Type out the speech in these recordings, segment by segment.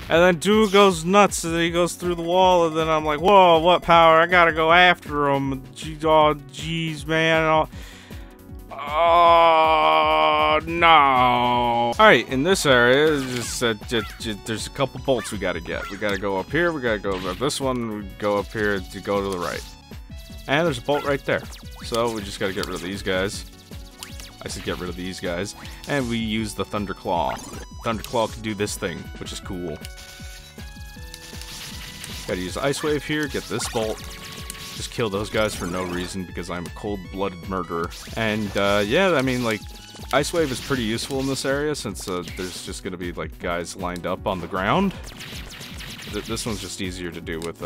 And then dude goes nuts, and then he goes through the wall, and then I'm like, whoa, what power? I gotta go after him. Oh, jeez, man. Oh, no. Alright, in this area, just, there's a couple bolts we gotta get. We gotta go up here, we gotta go up this one, we go up here to go to the right. And there's a bolt right there. So we just gotta get rid of these guys. I said get rid of these guys. And we use the Thunderclaw. Thunderclaw can do this thing, which is cool. Gotta use Ice Wave here, get this bolt. Just kill those guys for no reason because I'm a cold-blooded murderer. And, yeah, I mean, like, Ice Wave is pretty useful in this area since there's just gonna be, like, guys lined up on the ground. This one's just easier to do with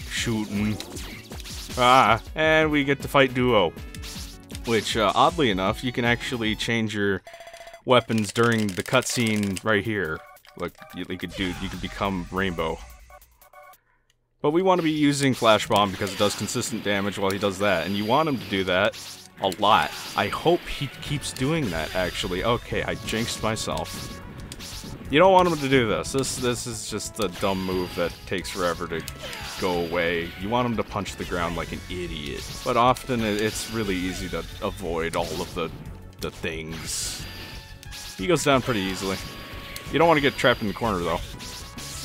shooting. And we get to fight Duo. Which, oddly enough, you can actually change your weapons during the cutscene right here. Like, you could become Rainbow. But we want to be using Flash Bomb because it does consistent damage while he does that. And you want him to do that a lot. I hope he keeps doing that, actually. Okay, I jinxed myself. You don't want him to do this. This is just a dumb move that takes forever to go away. You want him to punch the ground like an idiot. But often it's really easy to avoid all of the things. He goes down pretty easily. You don't want to get trapped in the corner, though.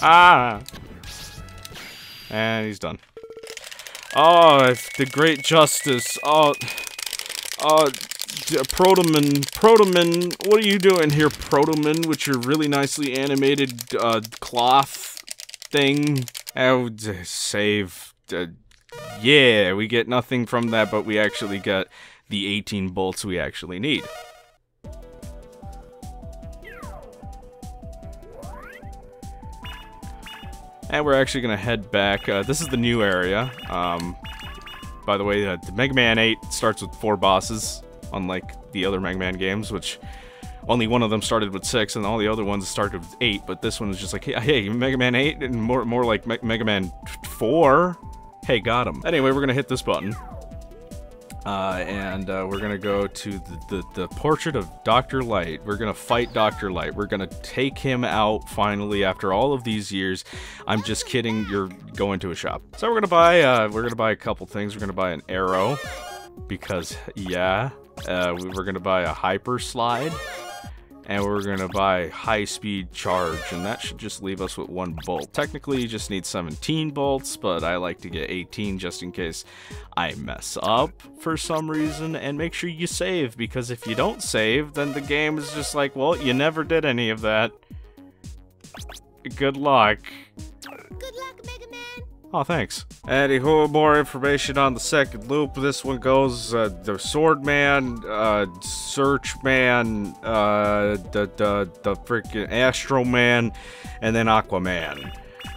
Ah! And he's done. Oh, the Great Justice. Oh, Protoman, what are you doing here, Protoman, with your really nicely animated, cloth thing? Oh, save. Yeah, we get nothing from that, but we actually get the 18 bolts we actually need. And we're actually gonna head back. This is the new area. By the way, the Mega Man 8 starts with 4 bosses, unlike the other Mega Man games, which only one of them started with 6, and all the other ones started with 8. But this one is just like, hey, Mega Man 8, and more like Mega Man 4. Hey, got him. Anyway, we're gonna hit this button. And we're gonna go to the portrait of Dr. Light. We're gonna fight Dr. Light. We're gonna take him out finally after all of these years. I'm just kidding. You're going to a shop. So we're gonna buy a couple things. We're gonna buy an arrow because yeah. We're gonna buy a hyper slide. And we're gonna buy high-speed charge, and that should just leave us with 1 bolt. Technically, you just need 17 bolts, but I like to get 18 just in case I mess up for some reason. And make sure you save, because if you don't save, then the game is just like, well, you never did any of that. Good luck. Good luck, Mega Man. Oh, thanks. Anywho, more information on the second loop. This one goes, the Sword Man, Search Man, the freaking Astro Man, and then Aquaman.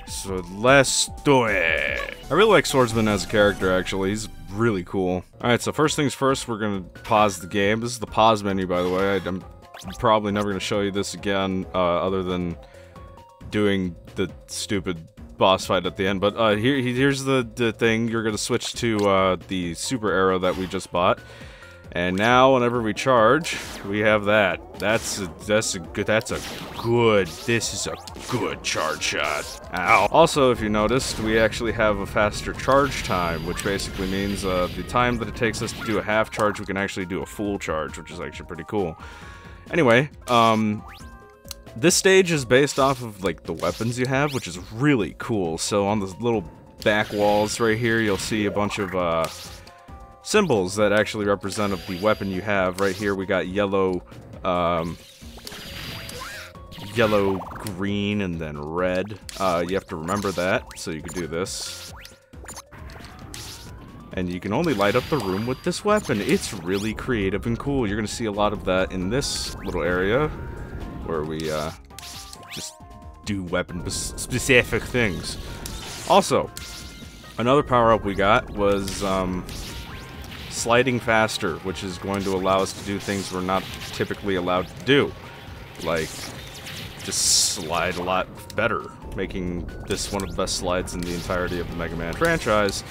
So let's do it. I really like Swordsman as a character, actually. He's really cool. Alright, so first things first, we're gonna pause the game. This is the pause menu, by the way. I'm probably never gonna show you this again, other than doing the stupid boss fight at the end, but here's the thing. You're gonna switch to the super arrow that we just bought, and now whenever we charge, we have that. This is a good charge shot. Ow. Also, if you noticed, we actually have a faster charge time, which basically means the time that it takes us to do a half charge, we can actually do a full charge, which is actually pretty cool. Anyway, this stage is based off of, like, the weapons you have, which is really cool. So on the little back walls right here, you'll see a bunch of, symbols that actually represent the weapon you have. Right here, we got yellow, yellow, green, and then red. You have to remember that, so you can do this. And you can only light up the room with this weapon. It's really creative and cool. You're gonna see a lot of that in this little area, where we just do weapon-specific things. Also, another power-up we got was sliding faster, which is going to allow us to do things we're not typically allowed to do. Like, just slide a lot better, making this one of the best slides in the entirety of the Mega Man franchise,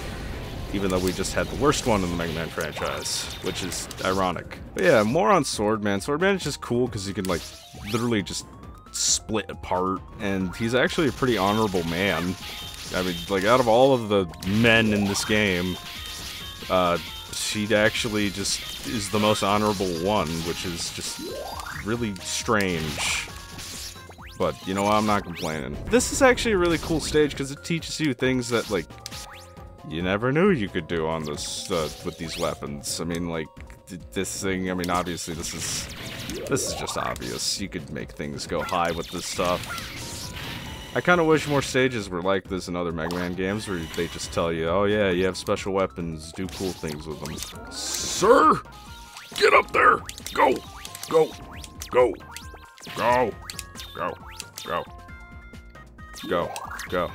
even though we just had the worst one in the Mega Man franchise, which is ironic. But yeah, more on Swordman. Swordman is just cool because you can, like, literally just split apart, and he's actually a pretty honorable man. I mean, like, out of all of the men in this game, she actually just is the most honorable one, which is just really strange. But, you know, I'm not complaining. This is actually a really cool stage because it teaches you things that, like, you never knew you could do on this, with these weapons. I mean, like, this thing, I mean, obviously this is just obvious. You could make things go high with this stuff. I kind of wish more stages were like this in other Mega Man games, where they just tell you, oh yeah, you have special weapons, do cool things with them. Sir! Get up there! Go! Go! Go! Go! Go! Go! Go! Go!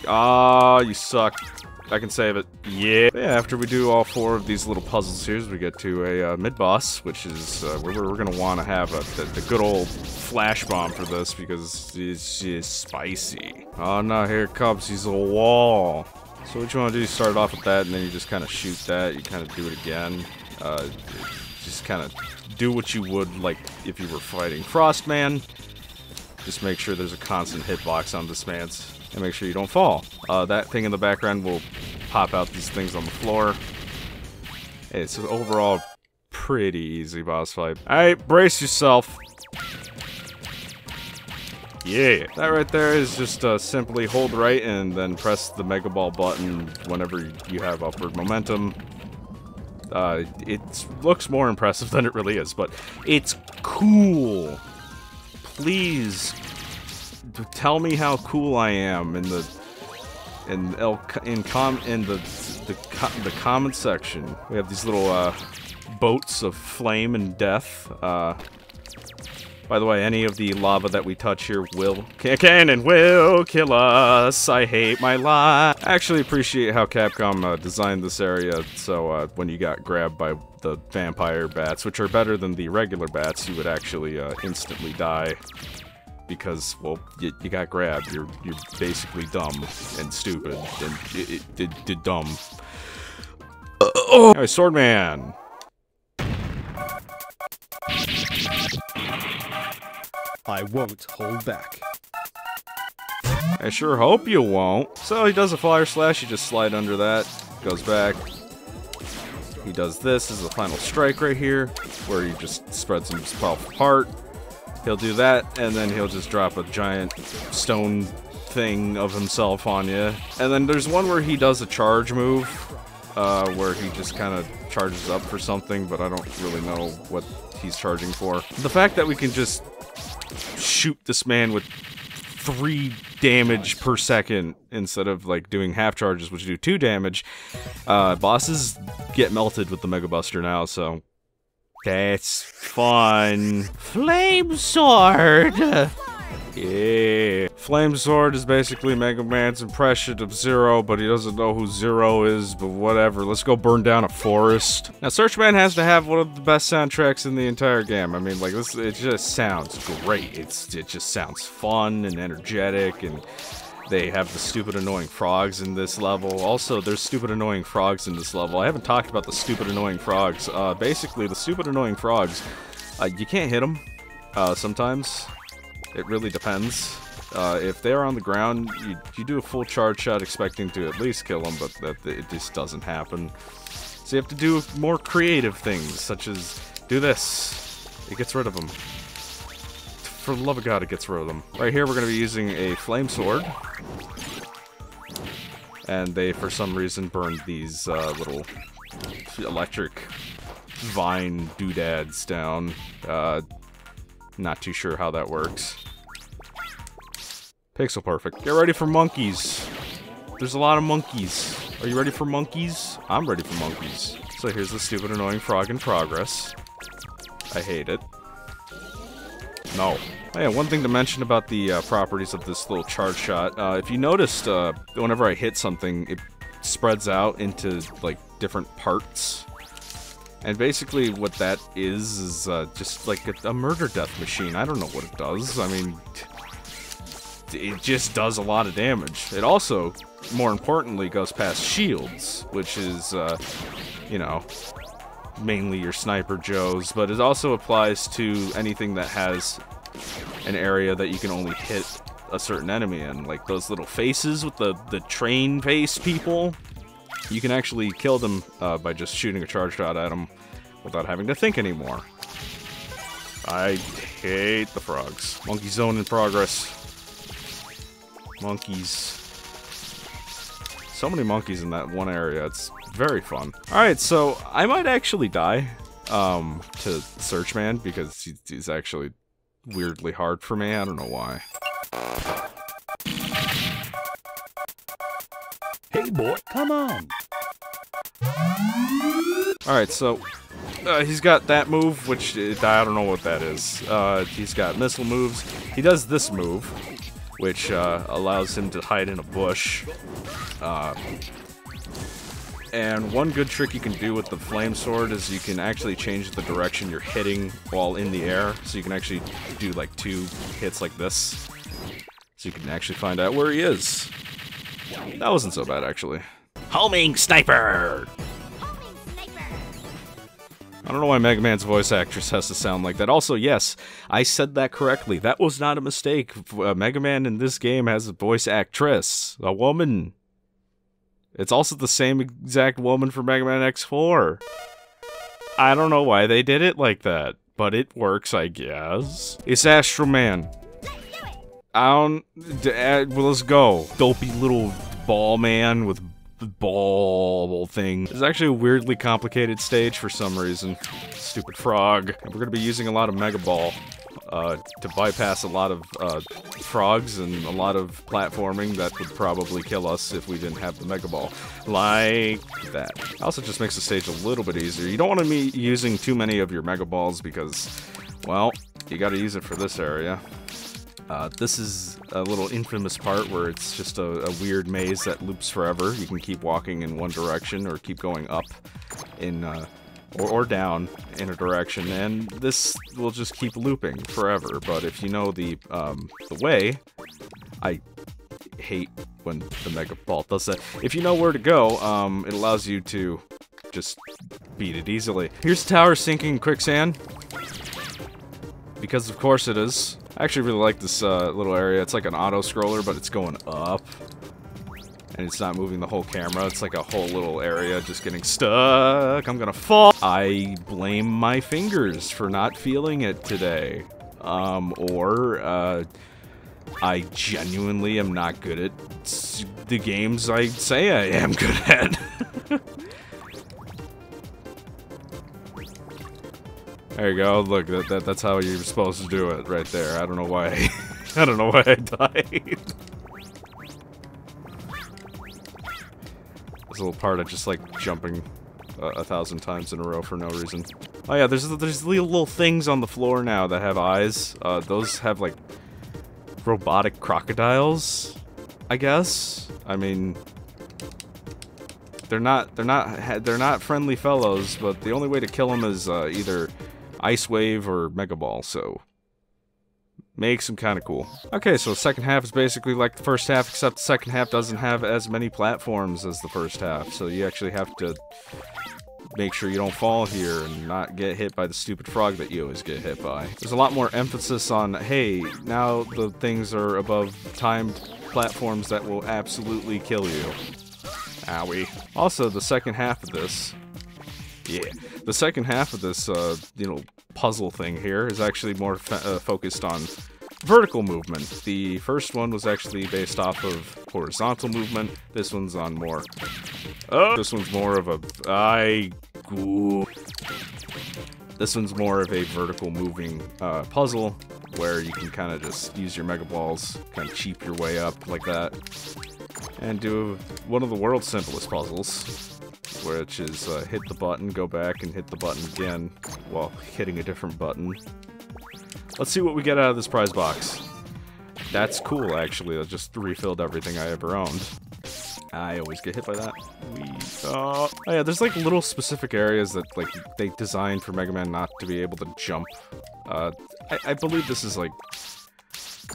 Ah, you suck. I can save it. Yeah. After we do all 4 of these little puzzles here, we get to a mid-boss, which is where we're going to want to have the good old flash bomb for this, because it's spicy. Oh no, here it comes. He's a wall. So what you want to do, you start off with that, and then you just kind of shoot that. You kind of do it again. Just kind of do what you would like if you were fighting Frostman. Just make sure there's a constant hitbox on this man's. And make sure you don't fall. That thing in the background will pop out these things on the floor. It's an overall pretty easy boss fight. Alright, brace yourself. Yeah. That right there is just simply hold right and then press the Mega Ball button whenever you have upward momentum. It looks more impressive than it really is, but it's cool. Please tell me how cool I am in the comment section. We have these little boats of flame and death. By the way, any of the lava that we touch here can will kill us. I hate my life. I actually appreciate how Capcom designed this area, so when you got grabbed by the vampire bats, which are better than the regular bats, you would actually instantly die. Because, well, you got grabbed. You're basically dumb and stupid and dumb. Anyway, Swordman. I won't hold back. I sure hope you won't. So he does a fire slash. You just slide under that. Goes back. He does this as a final strike right here, where he just spreads himself apart. He'll do that, and then he'll just drop a giant stone thing of himself on you. And then there's one where he does a charge move, where he just kind of charges up for something, but I don't really know what he's charging for. The fact that we can just shoot this man with 3 damage per second instead of like doing half charges, which do 2 damage, bosses get melted with the Mega Buster now, so that's fun. Flame Sword! Yeah. Flame Sword is basically Mega Man's impression of Zero, but he doesn't know who Zero is, but whatever. Let's go burn down a forest. Now, Searchman has to have one of the best soundtracks in the entire game. I mean, like, this, it just sounds great. It just sounds fun and energetic, and they have the stupid annoying frogs in this level. Also, there's stupid annoying frogs in this level. I haven't talked about the stupid annoying frogs. Basically, the stupid annoying frogs, you can't hit them sometimes. It really depends. If they're on the ground, you do a full charge shot expecting to at least kill them, but it just doesn't happen. So you have to do more creative things, such as do this. It gets rid of them. For the love of God, it gets rid of them. Right here, we're going to be using a flame sword. And they, for some reason, burned these little electric vine doodads down. Not too sure how that works. Pixel perfect. Get ready for monkeys. There's a lot of monkeys. Are you ready for monkeys? I'm ready for monkeys. So here's the stupid annoying frog in progress. I hate it. No. Oh yeah, one thing to mention about the properties of this little charge shot. If you noticed, whenever I hit something, it spreads out into, like, different parts. And basically what that is just like a murder death machine. I don't know what it does. I mean, it just does a lot of damage. It also, more importantly, goes past shields, which is, you know, mainly your Sniper Joes, but it also applies to anything that has an area that you can only hit a certain enemy in. Like those little faces with the train face people. You can actually kill them by just shooting a charge shot at them without having to think anymore. I hate the frogs. Monkey zone in progress. Monkeys. So many monkeys in that one area. It's very fun. Alright, so I might actually die to Searchman because he's actually weirdly hard for me. I don't know why. Hey boy, come on. Alright, so he's got that move, which I don't know what that is. He's got missile moves. He does this move, which allows him to hide in a bush. And one good trick you can do with the flame sword is you can actually change the direction you're hitting while in the air. So you can actually do like 2 hits like this. So you can actually find out where he is. That wasn't so bad, actually. Homing sniper! I don't know why Mega Man's voice actress has to sound like that. Also, yes, I said that correctly. That was not a mistake. Mega Man in this game has a voice actress. A woman. It's also the same exact woman for Mega Man X4. I don't know why they did it like that, but it works, I guess. It's Astro Man. Well, let's go. Dopey little ball man with ball thing. It's actually a weirdly complicated stage for some reason. Stupid frog. And we're gonna be using a lot of Mega Ball to bypass a lot of frogs and a lot of platforming that would probably kill us if we didn't have the Mega Ball. Like that. Also just makes the stage a little bit easier. You don't want to be using too many of your Mega Balls because, well, you gotta use it for this area. This is a little infamous part where it's just a weird maze that loops forever. You can keep walking in one direction or keep going up in, or down in a direction, and this will just keep looping forever. But if you know the way, I hate when the Mega Ball does that. If you know where to go, it allows you to just beat it easily. Here's the tower sinking quicksand. Because of course it is. I actually really like this little area. It's like an auto-scroller, but it's going up. And it's not moving the whole camera. It's like a whole little area just getting stuck. I'm gonna fall. I blame my fingers for not feeling it today. I genuinely am not good at the games I say I am good at. There you go. Look, that's how you're supposed to do it, right there. I don't know why. I don't know why I died. This little part of just like jumping 1,000 times in a row for no reason. Oh yeah, there's little things on the floor now that have eyes. Those have like robotic crocodiles, I guess. I mean, they're not friendly fellows, but the only way to kill them is either Ice Wave or Mega Ball, so makes them kind of cool. Okay, so the second half is basically like the first half, except the second half doesn't have as many platforms as the first half, so you actually have to make sure you don't fall here and not get hit by the stupid frog that you always get hit by. There's a lot more emphasis on, hey, now the things are above timed platforms that will absolutely kill you. Owie. Also, the second half of this... Yeah. The second half of this, you know, puzzle thing here is actually more focused on vertical movement. The first one was actually based off of horizontal movement. This one's on more... Oh! This one's more of a... This one's more of a vertical moving puzzle where you can kind of just use your Mega Balls, kind of cheap your way up like that, and do one of the world's simplest puzzles, which is hit the button, go back, and hit the button again while hitting a different button. Let's see what we get out of this prize box. That's cool, actually. I just refilled everything I ever owned. I always get hit by that. Oh yeah, there's like little specific areas that like they designed for Mega Man not to be able to jump. I believe this is like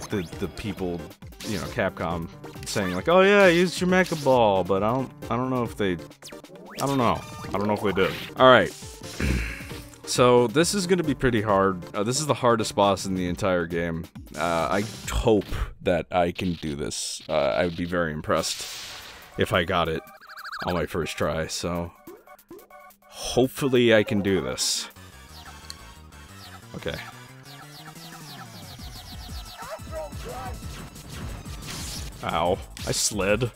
the people, you know, Capcom saying like, oh yeah, use your Mega Ball, but I don't know if they, I don't know if they did. All right, So this is going to be pretty hard. This is the hardest boss in the entire game. I hope that I can do this. I would be very impressed if I got it on my first try, so hopefully I can do this. Okay. Ow. I slid.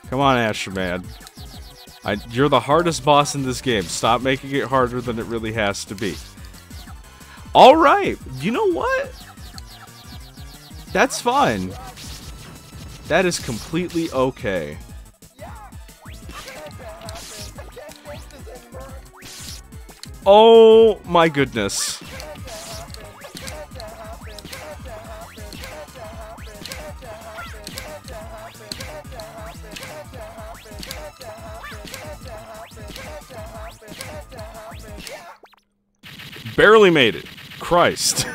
Come on, Astro Man. You're the hardest boss in this game. Stop making it harder than it really has to be. Alright! You know what? That's fine. That is completely okay. Oh my goodness. Barely made it. Christ.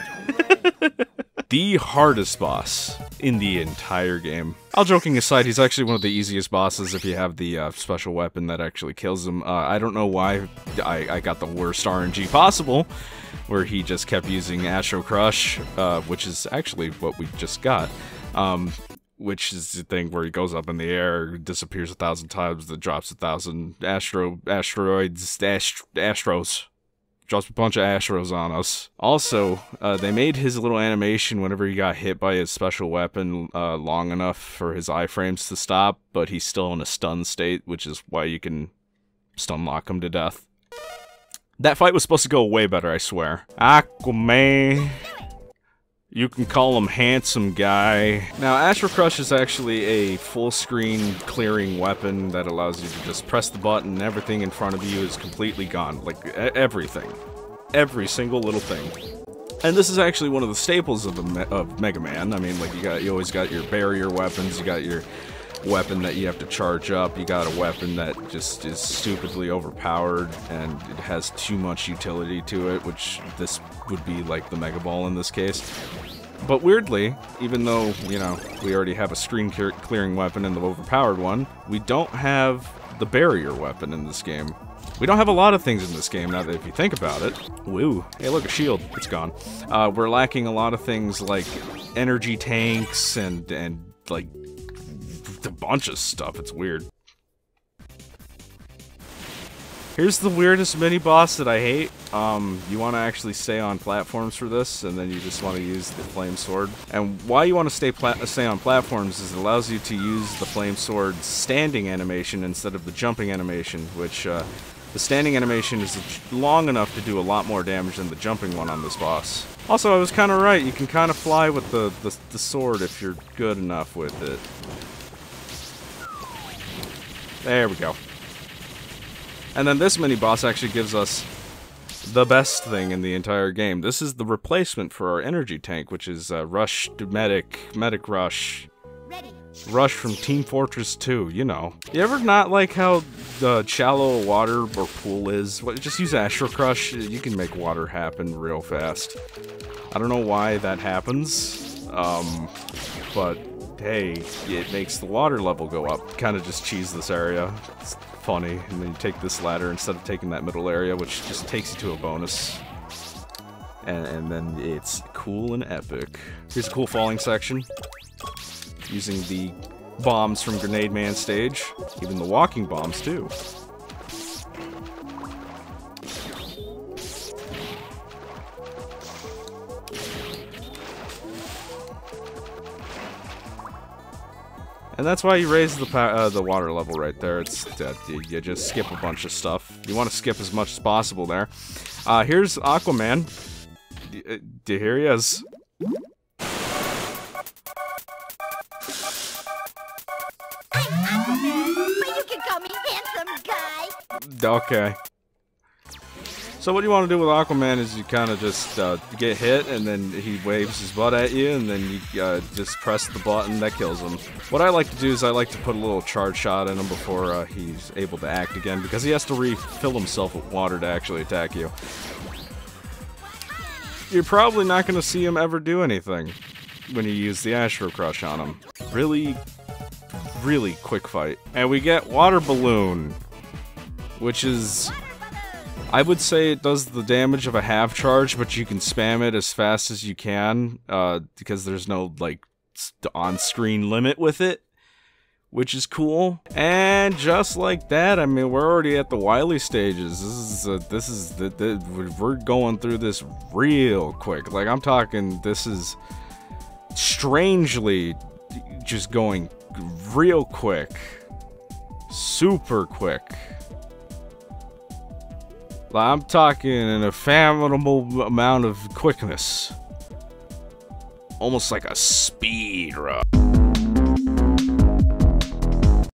The hardest boss in the entire game. All joking aside, he's actually one of the easiest bosses if you have the special weapon that actually kills him. I don't know why I got the worst RNG possible, where he just kept using Astro Crush, which is actually what we just got. Which is the thing where he goes up in the air, disappears 1,000 times, then drops 1,000 Astros. Drops a bunch of Astros on us. Also, they made his little animation whenever he got hit by his special weapon long enough for his iframes to stop, but he's still in a stun state, which is why you can stun lock him to death. That fight was supposed to go way better, I swear. Aquaman. You can call him handsome guy. Now, Astro Crush is actually a full-screen clearing weapon that allows you to just press the button and everything in front of you is completely gone. Like, everything. Every single little thing. And this is actually one of the staples of Mega Man. I mean, like, you always got your barrier weapons, you got your weapon that you have to charge up, you got a weapon that just is stupidly overpowered and it has too much utility to it, which this would be like the Mega Ball in this case. But weirdly, even though, you know, we already have a screen clearing weapon in the overpowered one, we don't have the barrier weapon in this game. We don't have a lot of things in this game, now that if you think about it. Woo. Hey, look, a shield. It's gone. We're lacking a lot of things like energy tanks and like, a bunch of stuff. It's weird. Here's the weirdest mini-boss that I hate. You want to actually stay on platforms for this, and then you just want to use the flame sword. And why you want to stay on platforms is it allows you to use the flame sword's standing animation instead of the jumping animation, which, the standing animation is long enough to do a lot more damage than the jumping one on this boss. Also, I was kind of right. You can kind of fly with the sword if you're good enough with it. There we go. And then this mini-boss actually gives us the best thing in the entire game. This is the replacement for our energy tank, which is Rush Medic Rush. Ready. Rush from Team Fortress 2, you know. You ever not like how the shallow water or pool is? Just use Astro Crush, you can make water happen real fast. I don't know why that happens, but hey, it makes the water level go up. Kind of just cheese this area. It's funny. And then you take this ladder instead of taking that middle area, which just takes you to a bonus. And then it's cool and epic. Here's a cool falling section. Using the bombs from Grenade Man stage. Even the walking bombs, too. And that's why you raise the water level right there. It's you just skip a bunch of stuff. You want to skip as much as possible there. Here's Aquaman. Here he is. I'm Aquaman, but you can call me handsome guy. Okay. So what you want to do with Aquaman is you kind of just get hit, and then he waves his butt at you, and then you just press the button that kills him. What I like to do is I like to put a little charge shot in him before he's able to act again, because he has to refill himself with water to actually attack you. You're probably not going to see him ever do anything when you use the Astro Crush on him. Really, really quick fight. And we get Water Balloon, which is I would say it does the damage of a half charge, but you can spam it as fast as you can, because there's no, like, on-screen limit with it, which is cool. And just like that, I mean, we're already at the Wily stages. We're going through this real quick. Like, I'm talking, this is strangely just going real quick. Super quick. I'm talking an unfathomable amount of quickness. Almost like a speed run.